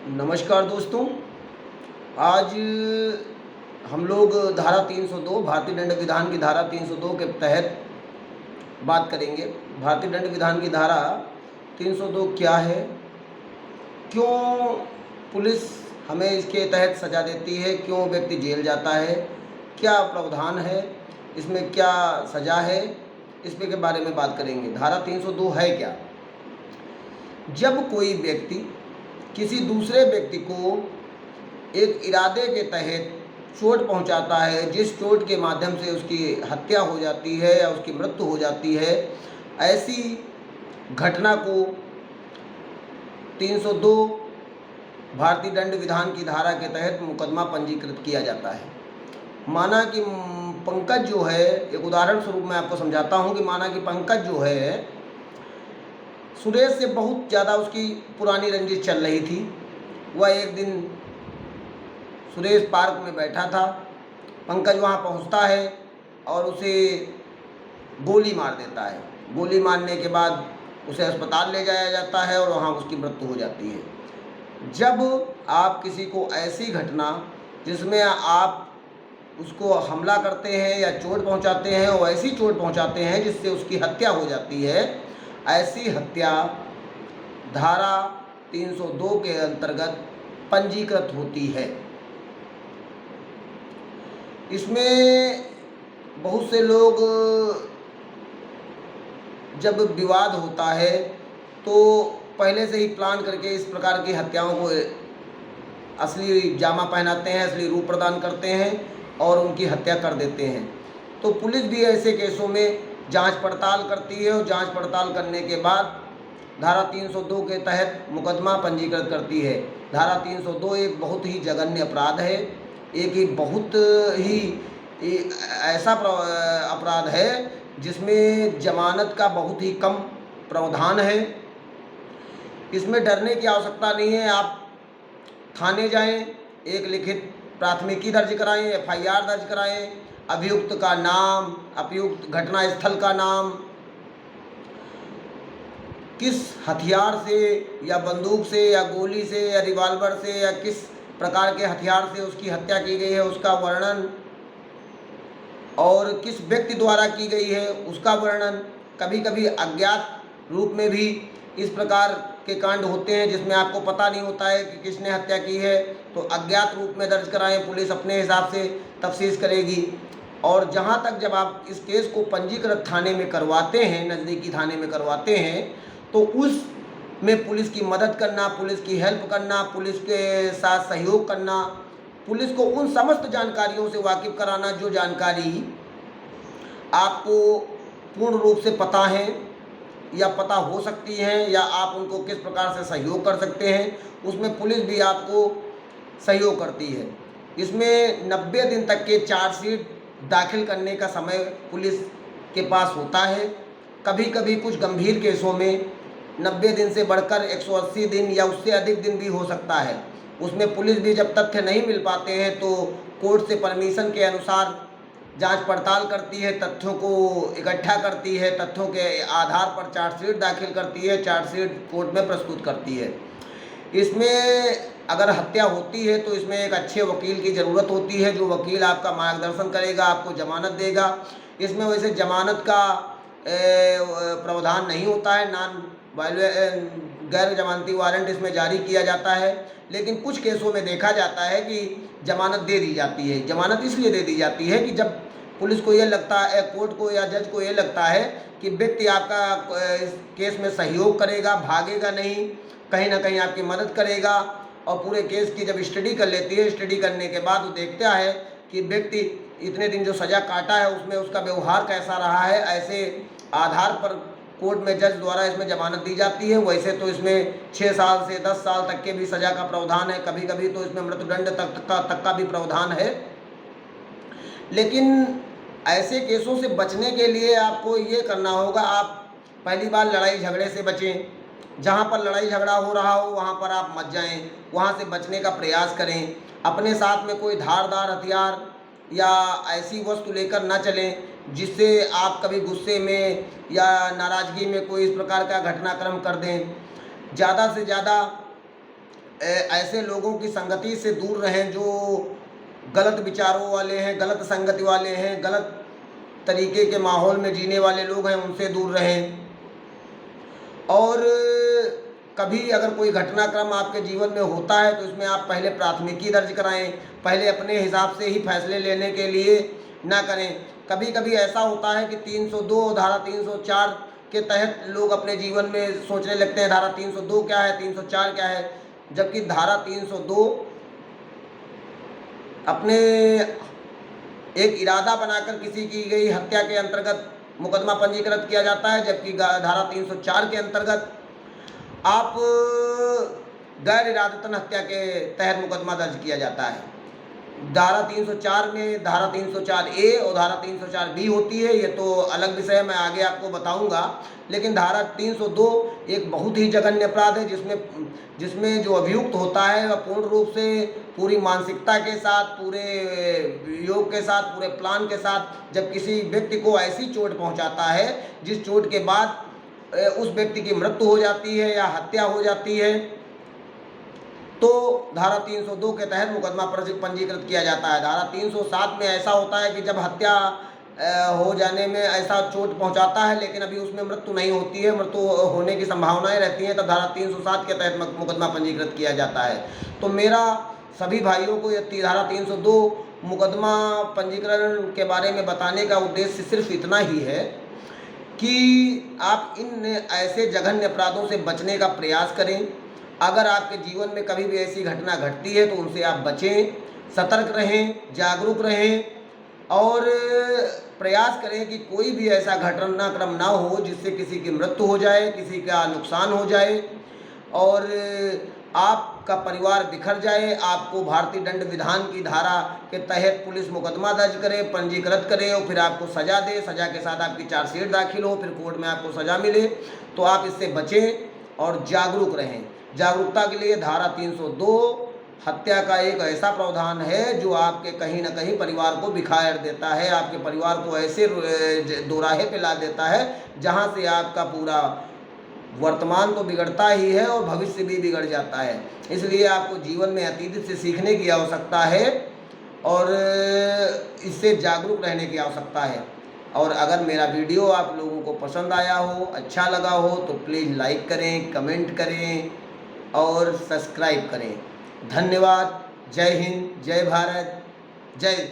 नमस्कार दोस्तों। आज हम लोग धारा 302 भारतीय दंड विधान की धारा 302 के तहत बात करेंगे। भारतीय दंड विधान की धारा 302 क्या है, क्यों पुलिस हमें इसके तहत सज़ा देती है, क्यों व्यक्ति जेल जाता है, क्या प्रावधान है, इसमें क्या सज़ा है, इस पे के बारे में बात करेंगे। धारा 302 है क्या? जब कोई व्यक्ति किसी दूसरे व्यक्ति को एक इरादे के तहत चोट पहुंचाता है, जिस चोट के माध्यम से उसकी हत्या हो जाती है या उसकी मृत्यु हो जाती है, ऐसी घटना को 302 भारतीय दंड विधान की धारा के तहत मुकदमा पंजीकृत किया जाता है। माना कि पंकज जो है, एक उदाहरण स्वरूप मैं आपको समझाता हूं कि माना कि पंकज जो है, सुरेश से बहुत ज़्यादा उसकी पुरानी रंजिश चल रही थी। वह एक दिन सुरेश पार्क में बैठा था, पंकज वहाँ पहुँचता है और उसे गोली मार देता है। गोली मारने के बाद उसे अस्पताल ले जाया जाता है और वहाँ उसकी मृत्यु हो जाती है। जब आप किसी को ऐसी घटना जिसमें आप उसको हमला करते हैं या चोट पहुँचाते हैं और ऐसी चोट पहुँचाते हैं जिससे उसकी हत्या हो जाती है, ऐसी हत्या धारा 302 के अंतर्गत पंजीकृत होती है। इसमें बहुत से लोग, जब विवाद होता है तो पहले से ही प्लान करके इस प्रकार की हत्याओं को असली जामा पहनाते हैं, असली रूप प्रदान करते हैं और उनकी हत्या कर देते हैं। तो पुलिस भी ऐसे केसों में जांच पड़ताल करती है और जांच पड़ताल करने के बाद धारा 302 के तहत मुकदमा पंजीकृत करती है। धारा 302 एक बहुत ही जघन्य अपराध है, एक ही बहुत ही ऐसा अपराध है जिसमें जमानत का बहुत ही कम प्रावधान है। इसमें डरने की आवश्यकता नहीं है। आप थाने जाएं, एक लिखित प्राथमिकी दर्ज कराएं, FIR दर्ज कराएं, अभियुक्त का नाम, अभियुक्त घटना स्थल का नाम, किस हथियार से या बंदूक से या गोली से या रिवॉल्वर से या किस प्रकार के हथियार से उसकी हत्या की गई है उसका वर्णन, और किस व्यक्ति द्वारा की गई है उसका वर्णन। कभी कभी अज्ञात रूप में भी इस प्रकार के कांड होते हैं जिसमें आपको पता नहीं होता है कि किसने हत्या की है, तो अज्ञात रूप में दर्ज कराएं, पुलिस अपने हिसाब से तफ्तीश करेगी। और जहाँ तक जब आप इस केस को पंजीकृत थाने में करवाते हैं, नज़दीकी थाने में करवाते हैं, तो उसमें पुलिस की मदद करना, पुलिस की हेल्प करना, पुलिस के साथ सहयोग करना, पुलिस को उन समस्त जानकारियों से वाकिफ़ कराना जो जानकारी आपको पूर्ण रूप से पता है या पता हो सकती हैं, या आप उनको किस प्रकार से सहयोग कर सकते हैं, उसमें पुलिस भी आपको सहयोग करती है। इसमें 90 दिन तक के चार्जशीट दाखिल करने का समय पुलिस के पास होता है। कभी कभी कुछ गंभीर केसों में 90 दिन से बढ़कर 180 दिन या उससे अधिक दिन भी हो सकता है। उसमें पुलिस भी जब तथ्य नहीं मिल पाते हैं तो कोर्ट से परमिशन के अनुसार जांच पड़ताल करती है, तथ्यों को इकट्ठा करती है, तथ्यों के आधार पर चार्जशीट दाखिल करती है, चार्जशीट कोर्ट में प्रस्तुत करती है। इसमें अगर हत्या होती है तो इसमें एक अच्छे वकील की ज़रूरत होती है, जो वकील आपका मार्गदर्शन करेगा, आपको जमानत देगा। इसमें वैसे जमानत का प्रावधान नहीं होता है, गैर जमानती वारंट इसमें जारी किया जाता है, लेकिन कुछ केसों में देखा जाता है कि जमानत दे दी जाती है। जमानत इसलिए दे दी जाती है कि जब पुलिस को ये लगता है, कोर्ट को या जज को ये लगता है कि व्यक्ति आपका इस केस में सहयोग करेगा, भागेगा नहीं, कहीं ना कहीं आपकी मदद करेगा, और पूरे केस की जब स्टडी कर लेती है, स्टडी करने के बाद वो देखता है कि व्यक्ति इतने दिन जो सज़ा काटा है उसमें उसका व्यवहार कैसा रहा है, ऐसे आधार पर कोर्ट में जज द्वारा इसमें जमानत दी जाती है। वैसे तो इसमें 6 साल से 10 साल तक के भी सज़ा का प्रावधान है, कभी कभी तो इसमें मृत्युदंड तक का भी प्रावधान है। लेकिन ऐसे केसों से बचने के लिए आपको ये करना होगा, आप पहली बार लड़ाई झगड़े से बचें। जहाँ पर लड़ाई झगड़ा हो रहा हो वहाँ पर आप मत जाएं, वहाँ से बचने का प्रयास करें। अपने साथ में कोई धारदार हथियार या ऐसी वस्तु लेकर न चलें जिससे आप कभी गुस्से में या नाराज़गी में कोई इस प्रकार का घटनाक्रम कर दें। ज़्यादा से ज़्यादा ऐसे लोगों की संगति से दूर रहें जो गलत विचारों वाले हैं, गलत संगति वाले हैं, गलत तरीके के माहौल में जीने वाले लोग हैं, उनसे दूर रहें। और कभी अगर कोई घटनाक्रम आपके जीवन में होता है तो इसमें आप पहले प्राथमिकी दर्ज कराएं, पहले अपने हिसाब से ही फैसले लेने के लिए ना करें। कभी कभी ऐसा होता है कि 302 धारा 304 के तहत लोग अपने जीवन में सोचने लगते हैं धारा 302 क्या है, 304 क्या है, जबकि धारा 302 अपने एक इरादा बनाकर किसी की गई हत्या के अंतर्गत मुकदमा पंजीकृत किया जाता है, जबकि धारा 304 के अंतर्गत आप गैर इरादतन हत्या के तहत मुकदमा दर्ज किया जाता है। धारा 304 में धारा 304A और धारा 304B होती है, ये तो अलग विषय मैं आगे आपको बताऊंगा। लेकिन धारा 302 एक बहुत ही जघन्य अपराध है जिसमें जो अभियुक्त होता है वह पूर्ण रूप से पूरी मानसिकता के साथ, पूरे योग के साथ, पूरे प्लान के साथ जब किसी व्यक्ति को ऐसी चोट पहुंचाता है जिस चोट के बाद उस व्यक्ति की मृत्यु हो जाती है या हत्या हो जाती है, तो धारा 302 के तहत मुकदमा पंजीकृत किया जाता है। धारा 307 में ऐसा होता है कि जब हत्या हो जाने में ऐसा चोट पहुंचाता है लेकिन अभी उसमें मृत्यु नहीं होती है, मृत्यु होने की संभावनाएं रहती हैं, तब धारा 307 के तहत मुकदमा पंजीकृत किया जाता है। तो मेरा सभी भाइयों को यह धारा 302 मुकदमा पंजीकरण के बारे में बताने का उद्देश्य सिर्फ इतना ही है कि आप इन ऐसे जघन्य अपराधों से बचने का प्रयास करें। अगर आपके जीवन में कभी भी ऐसी घटना घटती है तो उनसे आप बचें, सतर्क रहें, जागरूक रहें और प्रयास करें कि कोई भी ऐसा घटनाक्रम ना हो जिससे किसी की मृत्यु हो जाए, किसी का नुकसान हो जाए और आपका परिवार बिखर जाए। आपको भारतीय दंड विधान की धारा के तहत पुलिस मुकदमा दर्ज करे, पंजीकृत करे और फिर आपको सज़ा दे, सज़ा के साथ आपकी चार्जशीट दाखिल हो, फिर कोर्ट में आपको सज़ा मिले। तो आप इससे बचें और जागरूक रहें। जागरूकता के लिए धारा 302 हत्या का एक ऐसा प्रावधान है जो आपके कहीं ना कहीं परिवार को बिखार देता है, आपके परिवार को ऐसे दोराहे पे ला देता है जहां से आपका पूरा वर्तमान तो बिगड़ता ही है और भविष्य भी बिगड़ जाता है। इसलिए आपको जीवन में अतीत से सीखने की आवश्यकता है और इससे जागरूक रहने की आवश्यकता है। और अगर मेरा वीडियो आप लोगों को पसंद आया हो, अच्छा लगा हो तो प्लीज़ लाइक करें, कमेंट करें और सब्सक्राइब करें। धन्यवाद। जय हिंद, जय भारत, जय